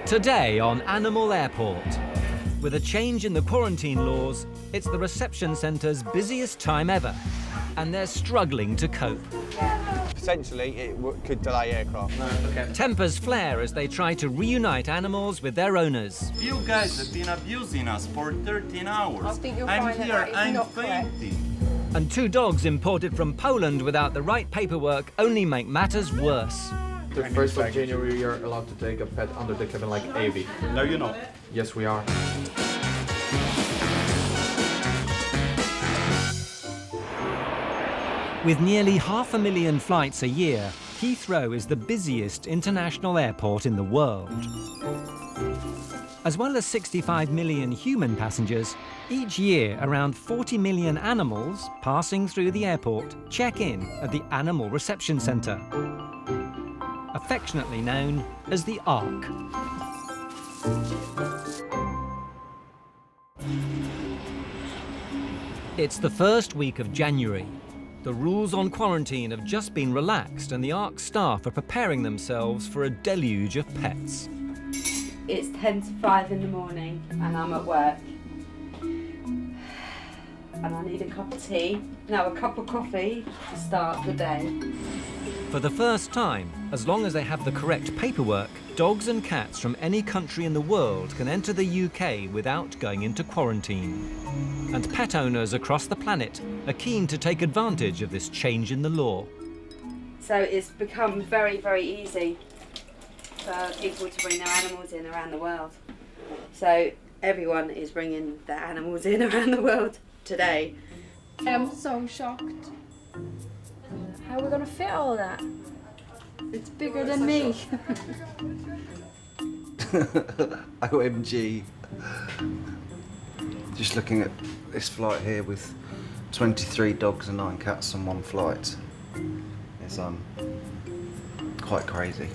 Today on Animal Airport. With a change in the quarantine laws, it's the reception centre's busiest time ever, and they're struggling to cope. Potentially, it could delay aircraft. No, okay. Tempers flare as they try to reunite animals with their owners. You guys have been abusing us for 13 hours. I think you'll I'm find that here, that is I'm not correct. fainting. And two dogs imported from Poland without the right paperwork only make matters worse. The 1st of January, you're allowed to take a pet under the cabin like Avi. No, you're not. Yes, we are. With nearly 500,000 flights a year, Heathrow is the busiest international airport in the world. As well as 65 million human passengers, each year around 40 million animals passing through the airport check in at the Animal Reception Centre, affectionately known as the Ark. It's the first week of January. The rules on quarantine have just been relaxed and the Ark staff are preparing themselves for a deluge of pets. It's 10 to 5 in the morning and I'm at work. And I need a cup of tea, no, a cup of coffee to start the day. For the first time, as long as they have the correct paperwork, dogs and cats from any country in the world can enter the UK without going into quarantine. And pet owners across the planet are keen to take advantage of this change in the law. So it's become very, very easy for people to bring their animals in around the world. So everyone is bringing their animals in around the world today. I'm so shocked. How are we going to fit all that? It's bigger than me. OMG. Just looking at this flight here with 23 dogs and 9 cats on one flight. It's quite crazy.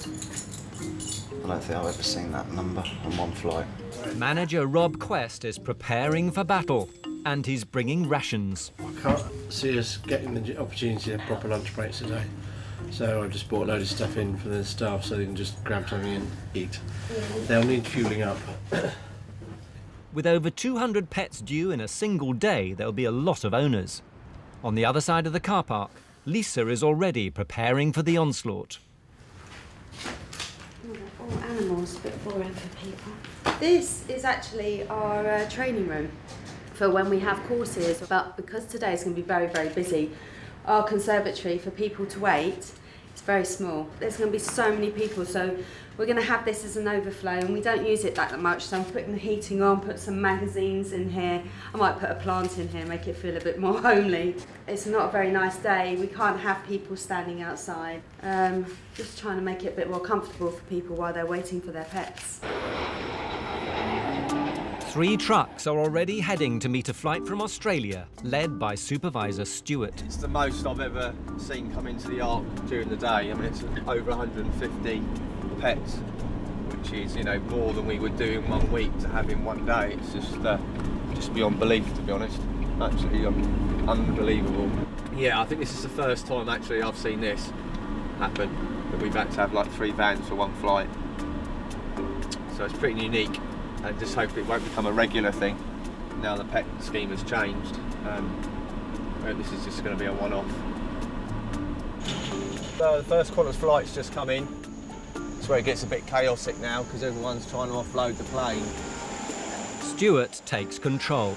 I don't think I've ever seen that number on one flight. Manager Rob Quest is preparing for battle, and he's bringing rations. I can't see us getting the opportunity to have proper lunch breaks today. So I've just bought a load of stuff in for the staff so they can just grab something and eat. They'll need fueling up. With over 200 pets due in a single day, there'll be a lot of owners. On the other side of the car park, Lisa is already preparing for the onslaught. All animals, a bit boring for people. This is actually our training room for when we have courses, but because today is going to be very, very busy, our conservatory for people to wait is very small. There's going to be so many people, so we're going to have this as an overflow, and we don't use it that much, so I'm putting the heating on, put some magazines in here. I might put a plant in here, make it feel a bit more homely. It's not a very nice day. We can't have people standing outside. Just trying to make it a bit more comfortable for people while they're waiting for their pets. 3 trucks are already heading to meet a flight from Australia, led by Supervisor Stuart. It's the most I've ever seen come into the Ark during the day. I mean, it's over 150 pets, which is, you know, more than we would do in 1 week to have in one day. It's just beyond belief, to be honest. Absolutely unbelievable. Yeah, I think this is the first time actually I've seen this happen, that we've had to have like 3 vans for one flight. So it's pretty unique, and just hope it won't become a regular thing now the pet scheme has changed. This is just going to be a one-off. The first Qantas flight's just come in. It's where it gets a bit chaotic now because everyone's trying to offload the plane. Stuart takes control.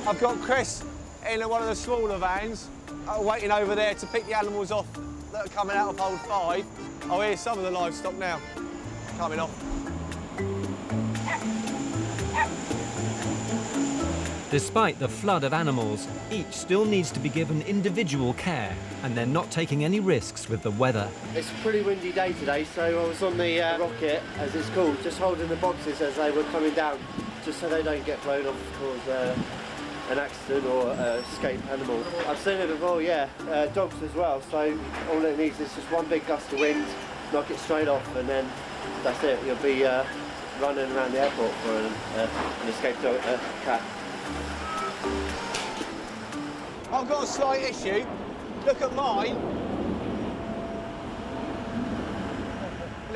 I've got Chris in one of the smaller vans, waiting over there to pick the animals off that are coming out of hold 5. Oh, here's some of the livestock now coming off. Despite the flood of animals, each still needs to be given individual care, and they're not taking any risks with the weather. It's a pretty windy day today, so I was on the rocket, as it's called, just holding the boxes as they were coming down, just so they don't get blown off and cause an accident or escape animal. I've seen it before, yeah, dogs as well, so all it needs is just one big gust of wind, knock it straight off, and then that's it. You'll be running around the airport for an escaped dog, cat. I've got a slight issue. Look at mine.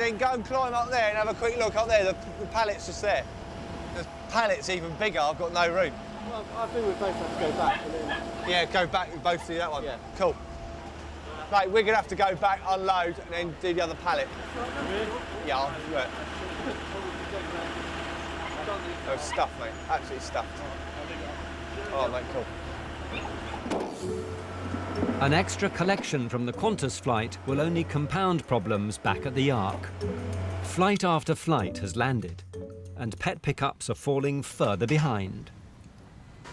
then go and climb up there and have a quick look up there. The pallet's just there. The pallet's even bigger. I've got no room. Well, I think we both have to go back and then... Yeah, go back. We both do that one. Yeah. Cool. Mate, we're going to have to go back, unload, and then do the other pallet. Yeah, I'll do it. Oh, stuffed, mate. Absolutely stuffed. Oh, mate, cool. An extra collection from the Qantas flight will only compound problems back at the Ark. Flight after flight has landed, and pet pickups are falling further behind.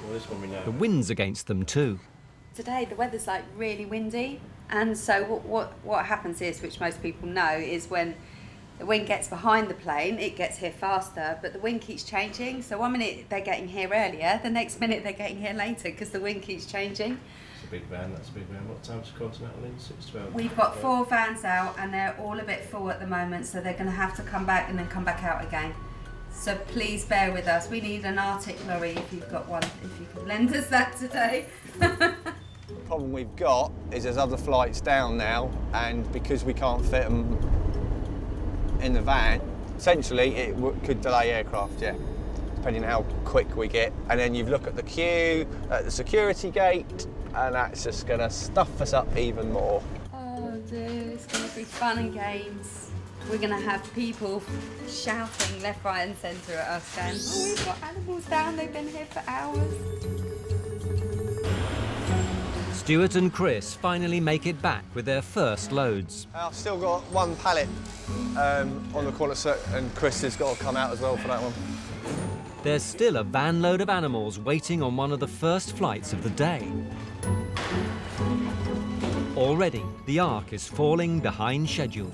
Well, this one we know. The wind's against them too. Today the weather's like really windy, and so what happens is, which most people know, is when the wind gets behind the plane, it gets here faster, but the wind keeps changing. So one minute they're getting here earlier, the next minute they're getting here later because the wind keeps changing. It's a big van, that's a big van. What time's the Continental in? 6:12? We've got 4 vans out and they're all a bit full at the moment, so they're going to have to come back and then come back out again. So please bear with us. We need an Arctic lorry if you've got one, if you could lend us that today. The problem we've got is there's other flights down now, and because we can't fit them in the van, essentially it could delay aircraft, yeah, depending on how quick we get. And then you look at the queue at the security gate, and that's just going to stuff us up even more. Oh dear, it's going to be fun and games. We're going to have people shouting left, right and centre at us going, oh, we've got animals down, they've been here for hours. Stuart and Chris finally make it back with their first loads. I've still got 1 pallet on the Qantas, and Chris has got to come out as well for that one. There's still a van load of animals waiting on one of the first flights of the day. Already, the Ark is falling behind schedule.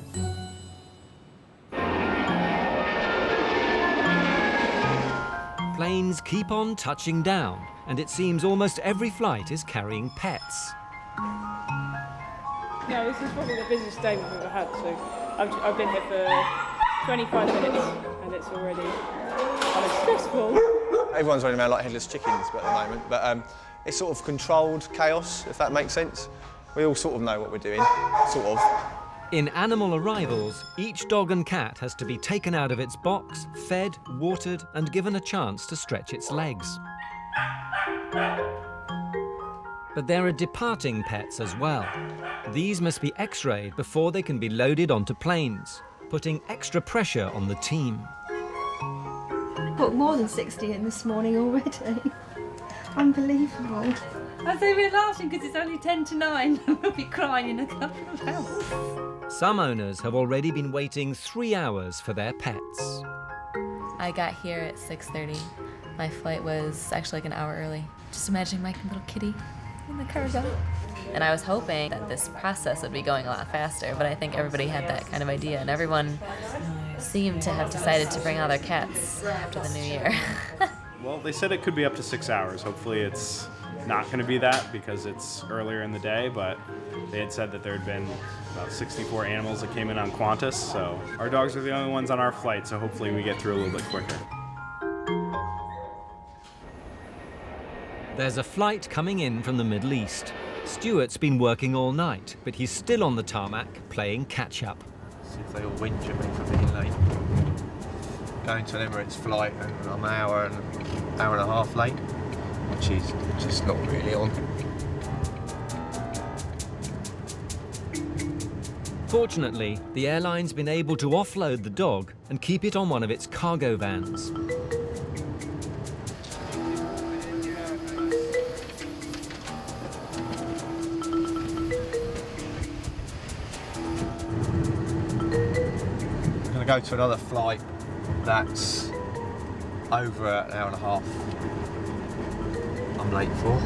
Planes keep on touching down, and it seems almost every flight is carrying pets. No, this is probably the busiest day we've ever had, so I've been here for 25 minutes and it's already kind of stressful. Everyone's running around like headless chickens at the moment, but it's sort of controlled chaos, if that makes sense. We all sort of know what we're doing, sort of. In animal arrivals, each dog and cat has to be taken out of its box, fed, watered, and given a chance to stretch its legs. But there are departing pets as well. These must be x-rayed before they can be loaded onto planes, putting extra pressure on the team. Put more than 60 in this morning already. Unbelievable. I say we're laughing because it's only 10 to 9 and we'll be crying in a couple of hours. Some owners have already been waiting 3 hours for their pets. I got here at 6:30. My flight was actually like an hour early. Just imagining my little kitty in the cargo. And I was hoping that this process would be going a lot faster, but I think everybody had that kind of idea, and everyone seemed to have decided to bring all their cats after the new year. Well, they said it could be up to 6 hours. Hopefully it's not going to be that because it's earlier in the day, but they had said that there had been about 64 animals that came in on Qantas, so our dogs are the only ones on our flight, so hopefully we get through a little bit quicker. There's a flight coming in from the Middle East. Stuart's been working all night, but he's still on the tarmac playing catch-up. See if they all whinge at me for being late. Going to an Emirates flight and I'm an hour and a half late, which is just not really on. Fortunately, the airline's been able to offload the dog and keep it on one of its cargo vans. I'm going to go to another flight that's over an hour and a half. I'm late for.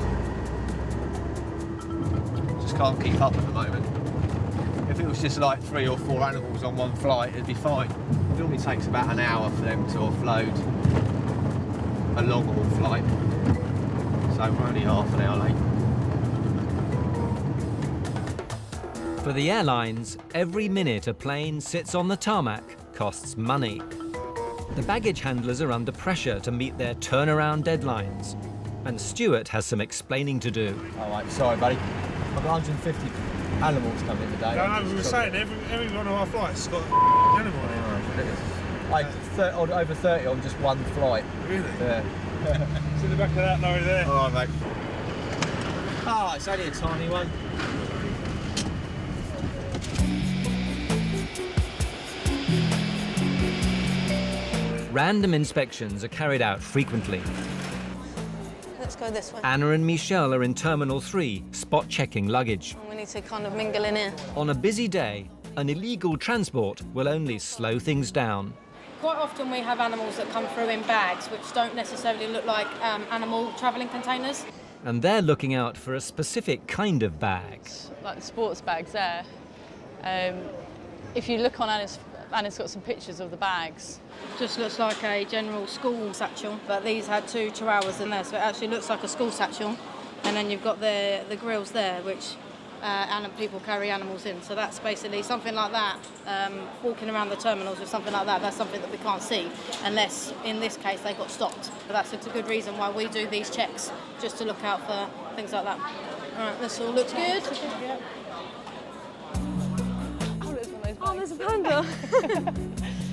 Just can't keep up at the moment. If it was just like 3 or 4 animals on one flight, it'd be fine. It normally takes about an hour for them to offload a long-haul flight. So we're only half an hour late. For the airlines, every minute a plane sits on the tarmac costs money. The baggage handlers are under pressure to meet their turnaround deadlines, and Stuart has some explaining to do. All right, sorry, buddy. I've got 150 animals coming today. No, we were saying every one of our flights has got an animal in it. Over 30 on just one flight. Really? Yeah. It's in the back of that lorry there. All right, mate. Oh, it's only a tiny one. Random inspections are carried out frequently. Let's go this way. Anna and Michelle are in Terminal 3, spot-checking luggage. We need to kind of mingle in here. On a busy day, an illegal transport will only slow things down. Quite often we have animals that come through in bags which don't necessarily look like animal travelling containers. And they're looking out for a specific kind of bag. Like the sports bags there. If you look on Anna's got some pictures of the bags. Just looks like a general school satchel, but these had 2 chihuahuas in there, so it actually looks like a school satchel. And then you've got the grills there, which people carry animals in. So that's basically something like that. Walking around the terminals with something like that, that's something that we can't see, unless in this case they got stopped. But that's a good reason why we do these checks, just to look out for things like that. All right, this all looks good. Oh, there's a panda.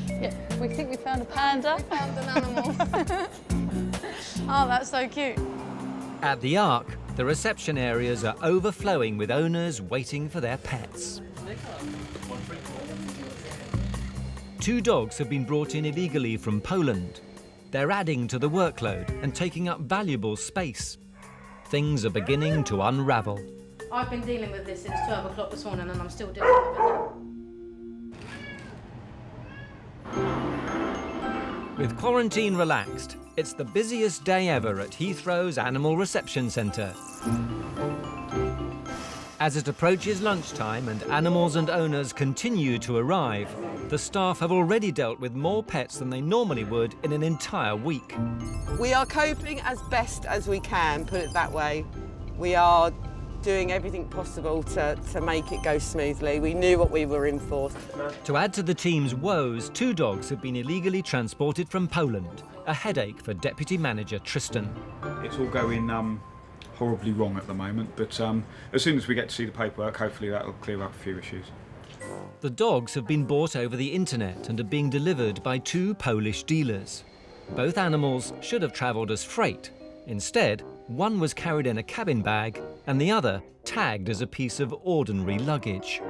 Yeah, we think we found a panda. We found an animal. Oh, that's so cute. At the Ark, the reception areas are overflowing with owners waiting for their pets. 2 dogs have been brought in illegally from Poland. They're adding to the workload and taking up valuable space. Things are beginning to unravel. I've been dealing with this since 12 o'clock this morning and I'm still dealing with it now. With quarantine relaxed, it's the busiest day ever at Heathrow's Animal Reception Centre. As it approaches lunchtime and animals and owners continue to arrive, the staff have already dealt with more pets than they normally would in an entire week. We are coping as best as we can, put it that way. We are doing everything possible to make it go smoothly. We knew what we were in for. To add to the team's woes, 2 dogs have been illegally transported from Poland, a headache for Deputy Manager Tristan. It's all going horribly wrong at the moment, but as soon as we get to see the paperwork, hopefully that'll clear up a few issues. The dogs have been bought over the internet and are being delivered by 2 Polish dealers. Both animals should have travelled as freight. Instead, one was carried in a cabin bag and the other tagged as a piece of ordinary luggage.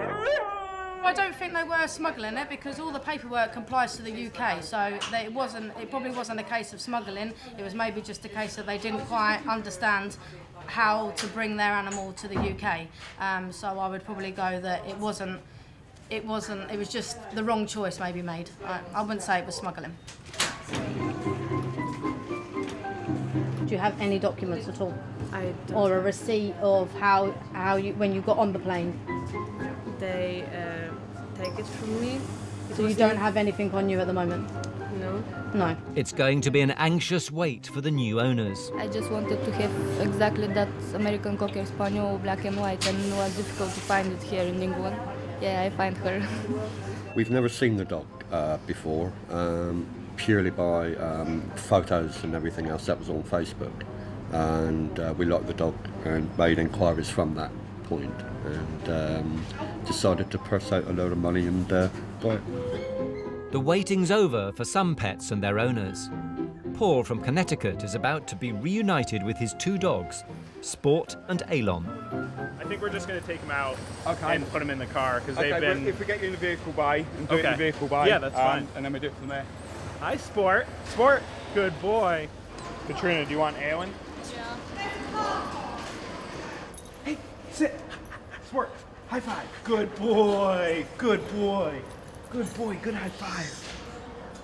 I don't think they were smuggling it because all the paperwork complies to the UK, so it probably wasn't a case of smuggling. It was maybe just a case that they didn't quite understand how to bring their animal to the UK. So I would probably go that it was just the wrong choice maybe made. I wouldn't say it was smuggling. Do you have any documents at all? I don't. Or a receipt of how you when you got on the plane? They take it from me. So you don't have anything on you at the moment? No. No. It's going to be an anxious wait for the new owners. I just wanted to have exactly that American Cocker Spaniel, black and white, and it was difficult to find it here in England. Yeah, I find her. We've never seen the dog before, purely by photos and everything else that was on Facebook. And we liked the dog and made inquiries from that point and decided to press out a load of money and buy it. The waiting's over for some pets and their owners. Paul from Connecticut is about to be reunited with his 2 dogs, Sport and Alon. I think we're just going to take them out and put them in the car because they've Well, been... if we get you in the vehicle bay and do it in the vehicle bay, yeah, that's fine. and then we do it from there. Hi, Sport. Sport, good boy. Katrina, do you want Alan? Hey, sit. Sport, high five. Good boy, good boy. Good boy, good high five.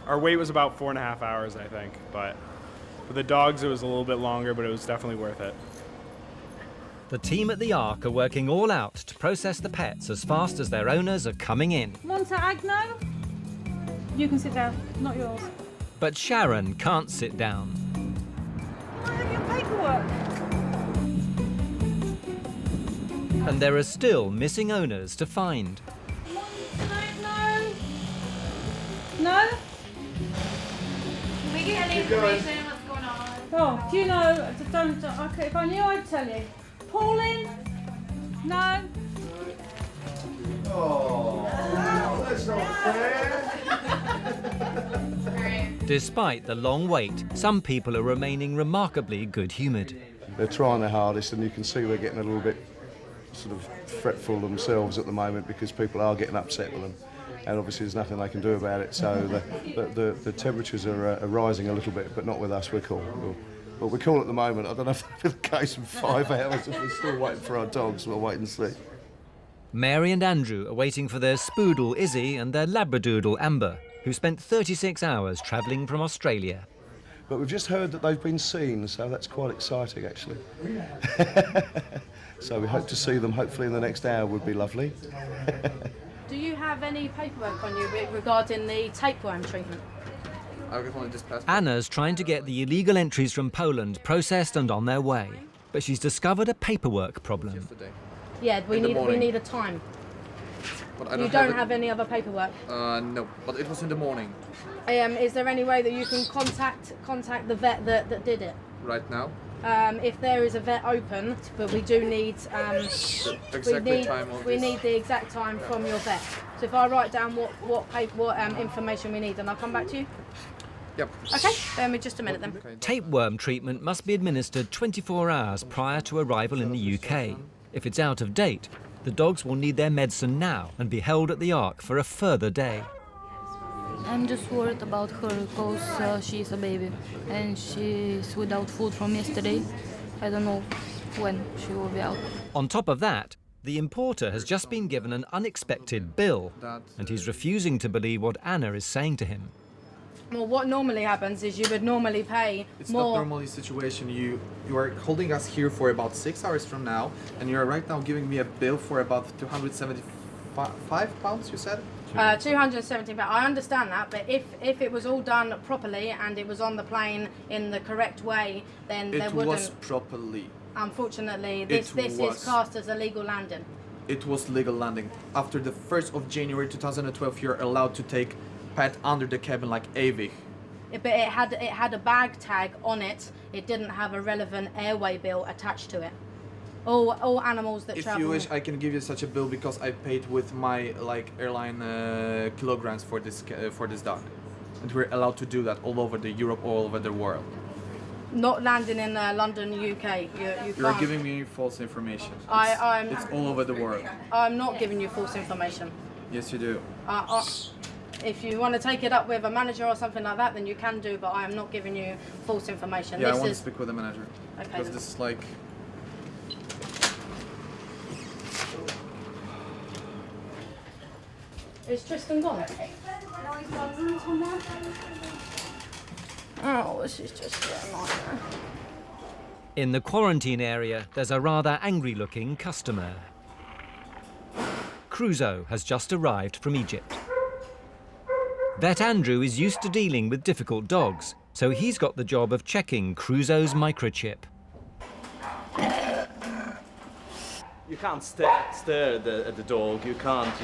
Our wait was about 4.5 hours, I think, but for the dogs it was a little bit longer, but it was definitely worth it. The team at the Ark are working all out to process the pets as fast as their owners are coming in. Monteagno? You can sit down, not yours. But Sharon can't sit down. I have your paperwork. And there are still missing owners to find. No? We get any information what's going on? Oh, do you know, okay, if I knew I'd tell you. Pauline? No? Oh, that's not fair. Despite the long wait, some people are remaining remarkably good-humoured. They're trying their hardest, and you can see they're getting a little bit sort of fretful themselves at the moment because people are getting upset with them. And obviously there's nothing they can do about it, so the temperatures are rising a little bit, but not with us, we're cool. But we're cool at the moment. I don't know if that'll be the case in 5 hours if we're still waiting for our dogs. We'll wait and see. Mary and Andrew are waiting for their spoodle Izzy and their labradoodle Amber, who spent 36 hours travelling from Australia. But we've just heard that they've been seen, so that's quite exciting, actually. So we hope to see them, hopefully in the next hour would be lovely. Do you have any paperwork on you regarding the tapeworm treatment? Anna's trying to get the illegal entries from Poland processed and on their way, but she's discovered a paperwork problem. Yeah, we need a time. But You don't have any other paperwork? No, but it was in the morning. Is there any way that you can contact the vet that did it? Right now? If there is a vet open, but we do need we need the exact time from your vet. So if I write down what information we need, then I'll come back to you. Yep. Okay, bear me just a minute then. Tapeworm treatment must be administered 24 hours prior to arrival in the UK. If it's out of date, the dogs will need their medicine now and be held at the Ark for a further day. I'm just worried about her because she's a baby and she's without food from yesterday. I don't know when she will be out. On top of that, the importer has just been given an unexpected bill, and he's refusing to believe what Anna is saying to him. Well, what normally happens is you would normally pay It's more. not normally situation. You are holding us here for about 6 hours from now, and you are right now giving me a bill for about £275, you said? £217. I understand that, but if it was all done properly and it was on the plane in the correct way, then there wouldn't. It was properly. Unfortunately, this is classed as a legal landing. It was legal landing. After the 1st of January 2012, you're allowed to take pet under the cabin like Avik. But it had a bag tag on it. It didn't have a relevant airway bill attached to it. All animals that travel. If you wish, I can give you such a bill because I paid with my airline kilograms for this dog, and we're allowed to do that all over the Europe, all over the world. Not landing in London, UK. You You're can't. giving me false information. It's all over the world. I'm not giving you false information. Yes, you do. If you want to take it up with a manager or something like that, then you can do, but I am not giving you false information. Yeah, I want to speak with the manager. Okay. Because this is like... Is Tristan gone? Oh, this is just a nightmare. In the quarantine area, there's a rather angry-looking customer. Crusoe has just arrived from Egypt. Vet Andrew is used to dealing with difficult dogs, so he's got the job of checking Crusoe's microchip. You can't stare at the dog. You can't,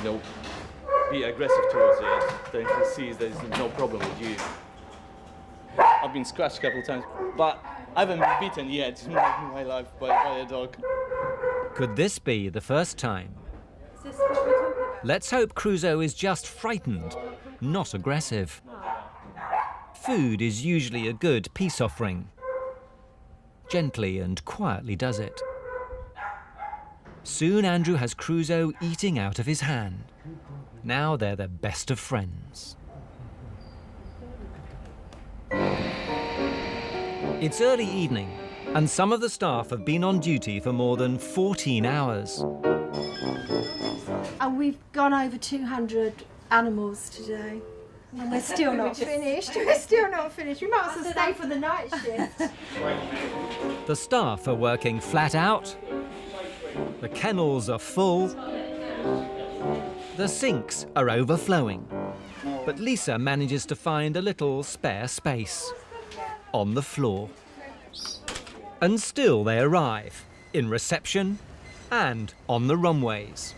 be aggressive towards it. Then he sees there's no problem with you. I've been scratched a couple of times, but I haven't been bitten yet in my life by a dog. Could this be the first time? Let's hope Crusoe is just frightened, not aggressive. Food is usually a good peace offering. Gently and quietly does it. Soon Andrew has Crusoe eating out of his hand. Now they're the best of friends. It's early evening, and some of the staff have been on duty for more than 14 hours. And we've gone over 200 animals today. And we're still not finished. We're still not finished. We might as well stay for the night shift. The staff are working flat out. The kennels are full. The sinks are overflowing. But Lisa manages to find a little spare space on the floor. And still they arrive, in reception and on the runways.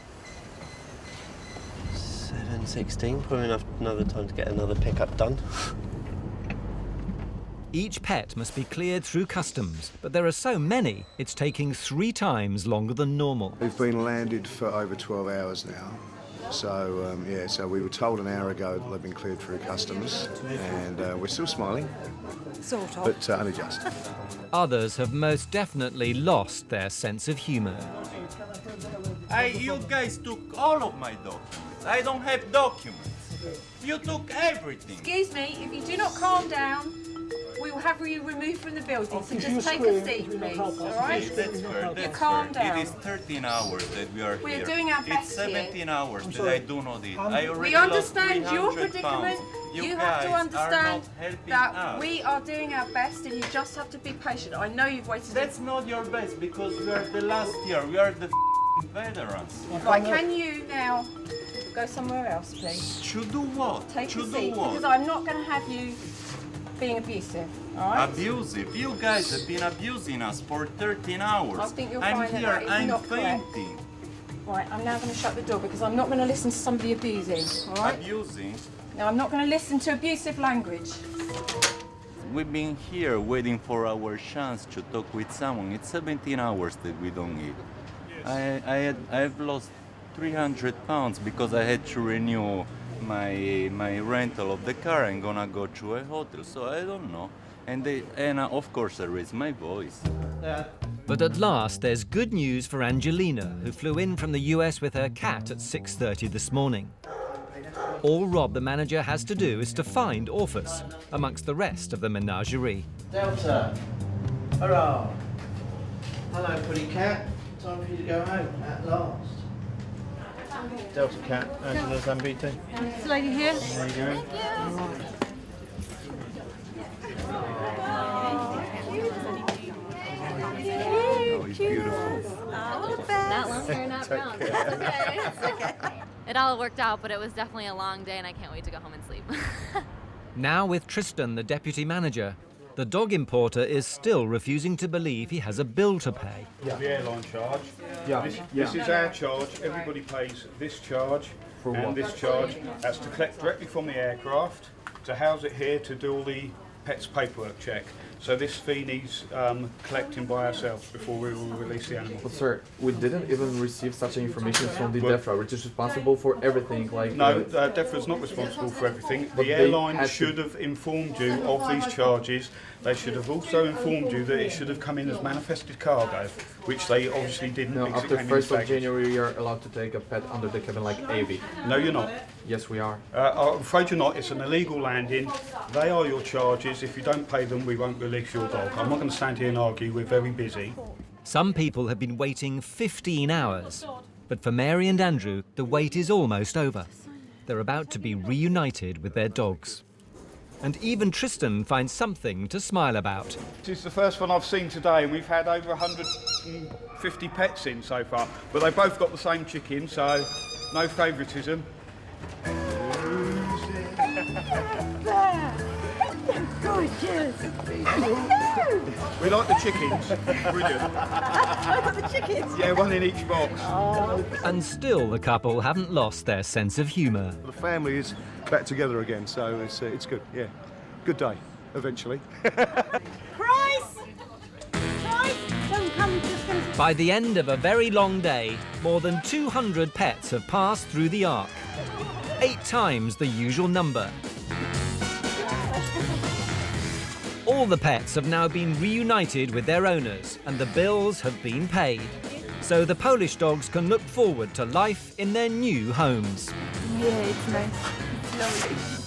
7:16, probably enough another time to get another pickup done. Each pet must be cleared through customs, but there are so many, it's taking 3 times longer than normal. We've been landed for over 12 hours now. So yeah, so we were told an hour ago that they've been cleared through customs, and we're still smiling. Sort of. But only just. Others have most definitely lost their sense of humour. You guys took all of my documents. I don't have documents. You took everything. Excuse me, if you do not calm down, we will have you removed from the building. So just take a seat, please. All right? Yes, that's fair. That's calm fair. down. It is 13 hours that we are here. We are doing our best It's 17 here. hours that I do not eat. I already We understand lost your 300 predicament. pounds. You have to guys understand are not helping that us. we are doing our best and you just have to be patient. I know you've waited. That's not your best because we are the last year. We are the veterans. Right, can you now go somewhere else, please? To do what? Take to a do seat, what? because I'm not going to have you being abusive, all right? Abusive. You guys have been abusing us for 13 hours. I think you'll I'm find that here, that is I'm not correct. fainting. Right, I'm now going to shut the door because I'm not going to listen to somebody abusing, all right? Abusing? No, I'm not going to listen to abusive language. We've been here waiting for our chance to talk with someone. It's 17 hours that we don't eat. I've lost 300 pounds because I had to renew my rental of the car. I'm gonna go to a hotel, so I don't know. And of course I raised my voice. But at last, there's good news for Angelina, who flew in from the US with her cat at 6:30 this morning. All Rob, the manager, has to do is to find Orpheus amongst the rest of the menagerie. Delta, hurrah! Hello, pretty cat. Time for you to go home at last. Delta cat, Angela Zambito. This lady here. There you go. Oh, he's beautiful. Not long hair, not brown. It's okay. It's okay. It all worked out, but it was definitely a long day, and I can't wait to go home and sleep. Now with Tristan, the deputy manager, the dog importer is still refusing to believe he has a bill to pay. The airline charge. Yeah. This is our charge. Everybody pays this charge and this charge. That's to collect directly from the aircraft, to house it here, to do all the pets paperwork check. So this fee needs collecting by ourselves before we will release the animal. But sir, we didn't even receive such information from the DEFRA, which is responsible for everything. Like no, DEFRA's not responsible for everything. But The airline should have informed you of these charges. They should have also informed you that it should have come in as manifested cargo, which they obviously didn't. No, because after it came in 1st of baggage. January, you're allowed to take a pet under the cabin like Avi. No, you're not. Yes, we are. I'm afraid you're not. It's an illegal landing. They are your charges. If you don't pay them, we won't release your dog. I'm not going to stand here and argue. We're very busy. Some people have been waiting 15 hours. But for Mary and Andrew, the wait is almost over. They're about to be reunited with their dogs. And even Tristan finds something to smile about. This is the first one I've seen today, and we've had over 150 pets in so far. But they both got the same chicken, so no favouritism. Gorgeous. We like the chickens. Brilliant. I got the chickens. Yeah, one in each box. And still the couple haven't lost their sense of humour. The family is back together again, so it's good. Yeah, good day. Eventually. Price! Don't come just going to... By the end of a very long day, more than 200 pets have passed through the Ark. 8 times the usual number. All the pets have now been reunited with their owners and the bills have been paid. So the Polish dogs can look forward to life in their new homes. Yeah, it's nice. It's lovely.